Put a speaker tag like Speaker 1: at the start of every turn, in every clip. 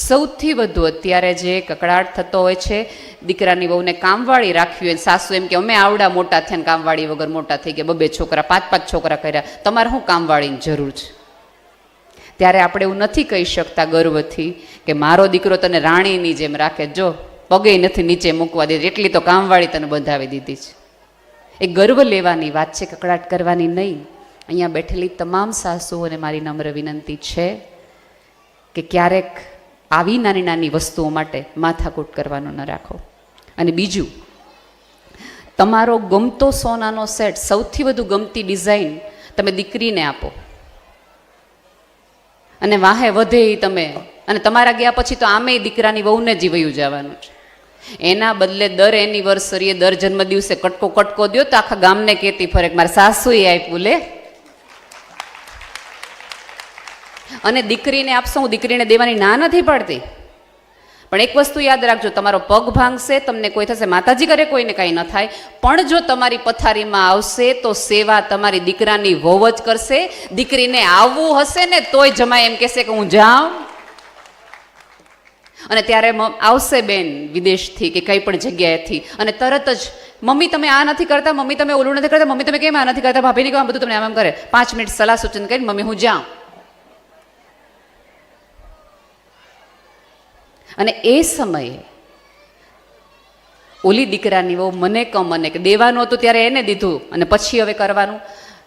Speaker 1: સૌથી વધુ અત્યારે જે કકડાટ થતો હોય છે, દીકરાની વહુને કામવાળી રાખવી હોય, સાસુ એમ કે અમે આવડા મોટા થયા ને કામવાળી વગર મોટા થઈ ગયા, 2 છોકરા 5 છોકરા કર્યા, તમારે શું કામવાળીની જરૂર છે? ત્યારે આપણે એવું નથી કહી શકતા ગર્વથી કે મારો દીકરો તને રાણીની જેમ રાખે, જો પગે નથી નીચે મૂકવા દે, એટલી તો કામવાળી તને બંધાવી દીધી છે. એ ગર્વ લેવાની વાત છે, કકડાટ કરવાની નહીં. અહીંયા બેઠેલી તમામ સાસુઓને મારી નમ્ર વિનંતી છે કે ક્યારેક આવી નાની નાની વસ્તુઓ માટે માથાકૂટ કરવાનું ન રાખો. અને બીજું, તમારો ગમતો સોનાનો સેટ, સૌથી વધુ ગમતી ડિઝાઇન તમે દીકરીને આપો અને વાહે વધે એ તમે, અને તમારા ગયા પછી તો આમે દીકરાની વહુને જ વયું જવાનું છે. એના બદલે દર એનિવર્સરીએ, દર જન્મદિવસે કટકો દો તો આખા ગામને કહેતી ફરે મારા સાસુએ આપ્યું લે. અને દીકરીને આપશો, હું દીકરીને દેવાની ના નથી પાડતી, પણ એક વસ્તુ યાદ રાખજો, તમારો પગ ભાંગશે, તમને કોઈ થશે, માતાજી કરે કોઈને કાંઈ ન થાય, પણ જો તમારી પથારીમાં આવશે તો સેવા તમારી દીકરાની વહુ જ કરશે. દીકરીને આવવું હશે ને તોય જમાઈ એમ કહેશે કે હું જાઉં. અને ત્યારે આવશે બેન વિદેશથી કે કઈ પણ જગ્યાએથી, અને તરત જ મમ્મી તમે આ નથી કરતા, મમ્મી તમે ઓલું નથી કરતા, મમ્મી તમે કેમ આ નથી કરતા, ભાભીને કહો બધું તમને આમ કરે, 5 મિનિટ સલાહ સૂચન કરીને મમ્મી હું જાઉં. અને એ સમયે ઓલી દીકરાની વહુ મને કે દેવાનું હતું ત્યારે એને દીધું અને પછી હવે કરવાનું.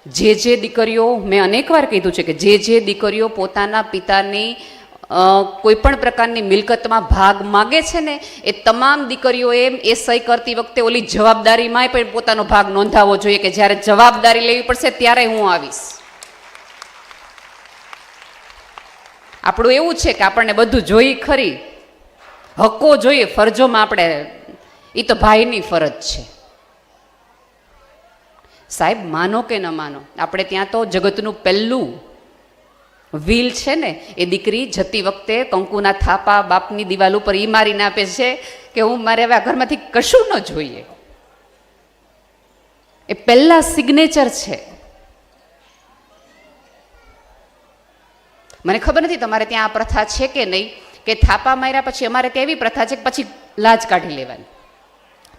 Speaker 1: જે દીકરીઓ, મેં અનેક વાર કીધું છે કે જે દીકરીઓ પોતાના પિતાની કોઈ પણ પ્રકારની મિલકતમાં ભાગ માગે છે ને, એ તમામ દીકરીઓએ એ સહી કરતી વખતે ઓલી જવાબદારીમાં પણ પોતાનો ભાગ નોંધાવવો જોઈએ કે જ્યારે જવાબદારી લેવી પડશે ત્યારે હું આવીશ. આપણું એવું છે કે આપણને બધું જોઈ ખરી, હક્કો જોઈએ, ફરજોમાં આપણે, એ તો ભાઈની ફરજ છે. સાહેબ માનો કે ન માનો, આપણે ત્યાં તો જગતનું પહેલું વ્હીલ છે ને, એ દીકરી જતી વખતે કંકુના થાપા બાપની દિવાલ ઉપર ઈ મારીને આપે છે કે હું મારે હવે આ ઘરમાંથી કશું ન જોઈએ. એ પહેલા સિગ્નેચર છે. મને ખબર નથી તમારે ત્યાં આ પ્રથા છે કે નહીં, કે થાપા માર્યા પછી અમારે ત્યાં એવી પ્રથા છે કે પછી લાજ કાઢી લેવાની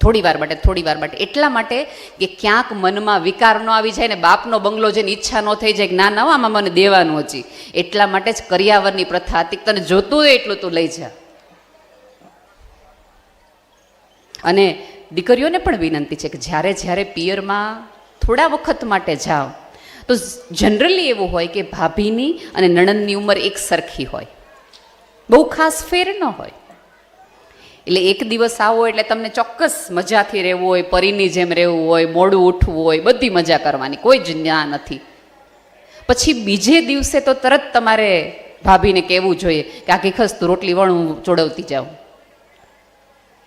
Speaker 1: થોડી વાર માટે, એટલા માટે કે ક્યાંક મનમાં વિકાર ન આવી જાય ને બાપનો બંગલો જઈને ઈચ્છા ન થઈ જાય કે ના ના આમાં મને દેવાનું હજી, એટલા માટે જ કરિયાવરની પ્રથા હતી. તને જોતું હોય એટલું તું લઈ જા. અને દીકરીઓને પણ વિનંતી છે કે જ્યારે પિયરમાં થોડા વખત માટે જાઓ તો જનરલી એવું હોય કે ભાભીની અને નણંદની ઉંમર એક સરખી હોય, બહુ ખાસ ફેર ન હોય. એટલે એક દિવસ આવો એટલે તમને ચોક્કસ મજાથી રહેવું હોય, પરીની જેમ રહેવું હોય, મોડું ઉઠવું હોય, બધી મજા કરવાની, કોઈ જ ન્યા નથી. પછી બીજે દિવસે તો તરત તમારે ભાભીને કહેવું જોઈએ કે આ ખીખસ તું રોટલી વણ, હું ચોડવતી જાઉં.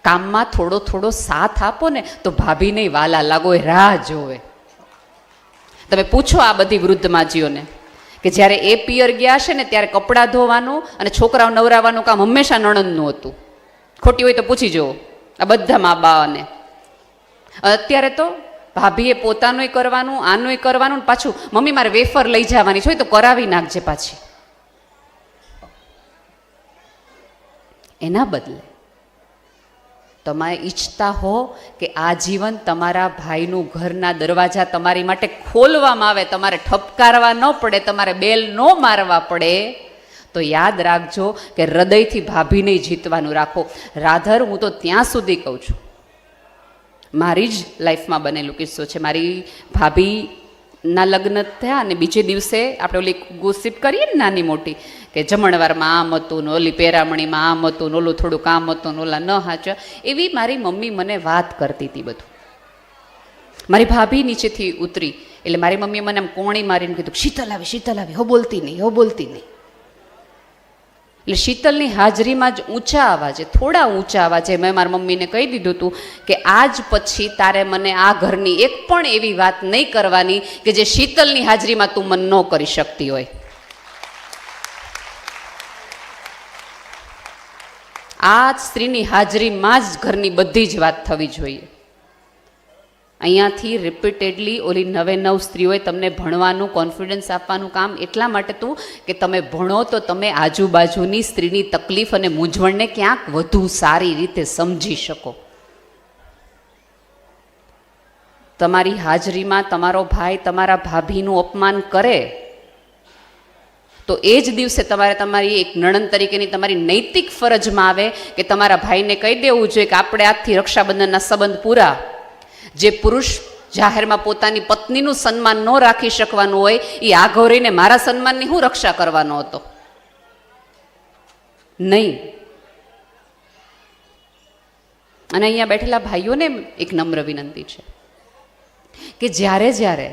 Speaker 1: કામમાં થોડો સાથ આપો ને તો ભાભીને વાલા લાગો, એ રાહ જોવે. તમે પૂછો આ બધી વૃદ્ધ માજીઓને કે જ્યારે એ પિયર ગયા છે ને ત્યારે કપડાં ધોવાનું અને છોકરાઓ નવરાવાનું કામ હંમેશા નણંદનું હતું. ખોટી હોય તો પૂછી જુઓ આ બધા મા બાને. અત્યારે તો ભાભીએ પોતાનુંય કરવાનું, આનુંય કરવાનું, પાછું મમ્મી મારે વેફર લઈ જવાની છે તો કરાવી નાખજે પાછી. એના બદલે તમે ઈચ્છતા હો કે આજીવન તમારા ભાઈનું ઘરના દરવાજા તમારી માટે ખોલવામાં આવે, તમારે ઠપકારવા ન પડે, તમારે બેલ ન મારવા પડે, તો યાદ રાખજો કે હૃદયથી ભાભીને જીતવાનું રાખો. રાધર, હું તો ત્યાં સુધી કહું છું, મારી જ લાઈફમાં બનેલું કિસ્સો છે. મારી ભાભીના લગ્ન થયા અને બીજે દિવસે આપણે ઓલી ગોસિપ કરીએ ને નાની મોટી, કે જમણવારમાં આમ હતું ને ઓલી પેરામણીમાં આમ હતું ને ઓલું થોડું કામ હતું ને ઓલા ન હાચવા, એવી મારી મમ્મી મને વાત કરતી હતી બધું. મારી ભાભી નીચેથી ઉતરી એટલે મારી મમ્મીએ મને આમ કોણી મારીને કીધું શીતલ આવી, હો બોલતી નહીં. એટલે શીતલની હાજરીમાં જ થોડા ઊંચા અવાજે મેં મારી મમ્મીને કહી દીધું હતું કે આજ પછી તારે મને આ ઘરની એક પણ એવી વાત નહીં કરવાની કે જે શીતલની હાજરીમાં તું મને ન કરી શકતી હોય. આ સ્ત્રીની હાજરીમાં જ ઘરની બધી જ વાત થવી જોઈએ. અહીંયાથી રિપીટેડલી ઓલી 9 સ્ત્રીઓએ તમને ભણવાનું કોન્ફિડન્સ આપવાનું કામ એટલા માટે તું કે તમે ભણો તો તમે આજુબાજુની સ્ત્રીની તકલીફ અને મૂંઝવણને ક્યાંક વધુ સારી રીતે સમજી શકો. તમારી હાજરીમાં તમારો ભાઈ તમારા ભાભીનું અપમાન કરે તો એ જ દિવસે તમારે તમારી એક નણંદ તરીકેની તમારી નૈતિક ફરજમાં આવે કે તમારા ભાઈને કહી દેવું જોઈએ કે આપણે આજથી રક્ષાબંધનના સંબંધ પૂરા. જે પુરુષ જાહેરમાં પોતાની પત્નીનું સન્માન ન રાખી શકવાનું હોય એ આઘો રહીને મારા સન્માનની હું રક્ષા કરવાનો હતો? નહીં. અને અહીંયા બેઠેલા ભાઈઓને એક નમ્ર વિનંતી છે કે જ્યારે જ્યારે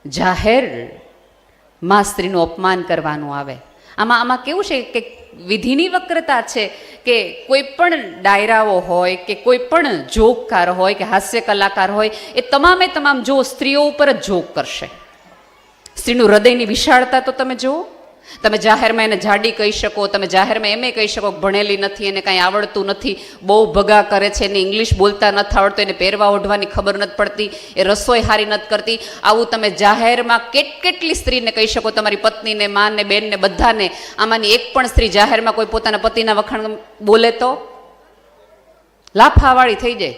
Speaker 1: જાહેરમાં સ્ત્રીનું અપમાન કરવાનું આવે, આમાં કેવું છે કે વિધિની વક્રતા છે કે કોઈ પણ ડાયરાઓ હોય કે કોઈ પણ જોકકાર હોય કે હાસ્ય કલાકાર હોય એ તમામે તમામ જો સ્ત્રીઓ ઉપર જ જોક કરશે. સ્ત્રીનું હૃદયની વિશાળતા તો તમે જુઓ. તમે જાહેરમાં એને જાડી કહી શકો, તમે જાહેરમાં એમ કહી શકો ભણેલી નથી, એને કાંઈ આવડતું નથી, બહુ ભગા કરે છે, એને ઇંગ્લિશ બોલતા નથી આવડતું, એને પહેરવા ઓઢવાની ખબર નથી પડતી, એ રસોઈ હારી નથી કરતી. આવું તમે જાહેરમાં કેટલી સ્ત્રીને કહી શકો, તમારી પત્નીને, માને, બેનને, બધાને. આમાંની એક પણ સ્ત્રી જાહેરમાં કોઈ પોતાના પતિના વખાણ બોલે તો લાફાવાળી થઈ જાય.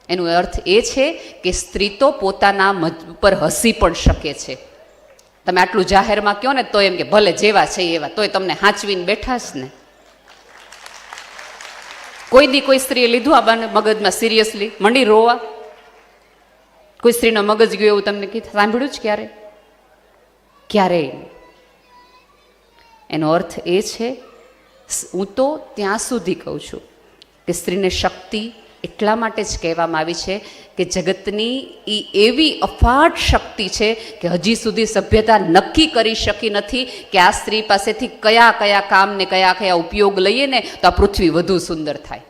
Speaker 1: એનો અર્થ એ છે કે સ્ત્રી તો પોતાના ઉપર હસી પણ શકે છે. તમે આટલું જાહેરમાં કહો ને તો એમ કે ભલે જેવા છે એવા, તોય તમને હાંચવીને બેઠા જ ને. કોઈ દી કોઈ સ્ત્રીએ લીધું આ મગજમાં સિરિયસલી મંડી રોવા? કોઈ સ્ત્રીનો મગજ ગયો એવું તમને કીધું સાંભળ્યું જ ક્યારે? ક્યારેય. એનો અર્થ એ છે, હું તો ત્યાં સુધી કહું છું કે સ્ત્રીને શક્તિ એટલા માટે જ કહેવામાં આવી છે કે જગતની એ એવી અફાટ શક્તિ છે કે હજી સુધી સભ્યતા નક્કી કરી શકી નથી કે આ સ્ત્રી પાસેથી કયા કયા કામ ને કયા કયા ઉપયોગ લઈએ ને તો આ પૃથ્વી વધુ સુંદર થાય.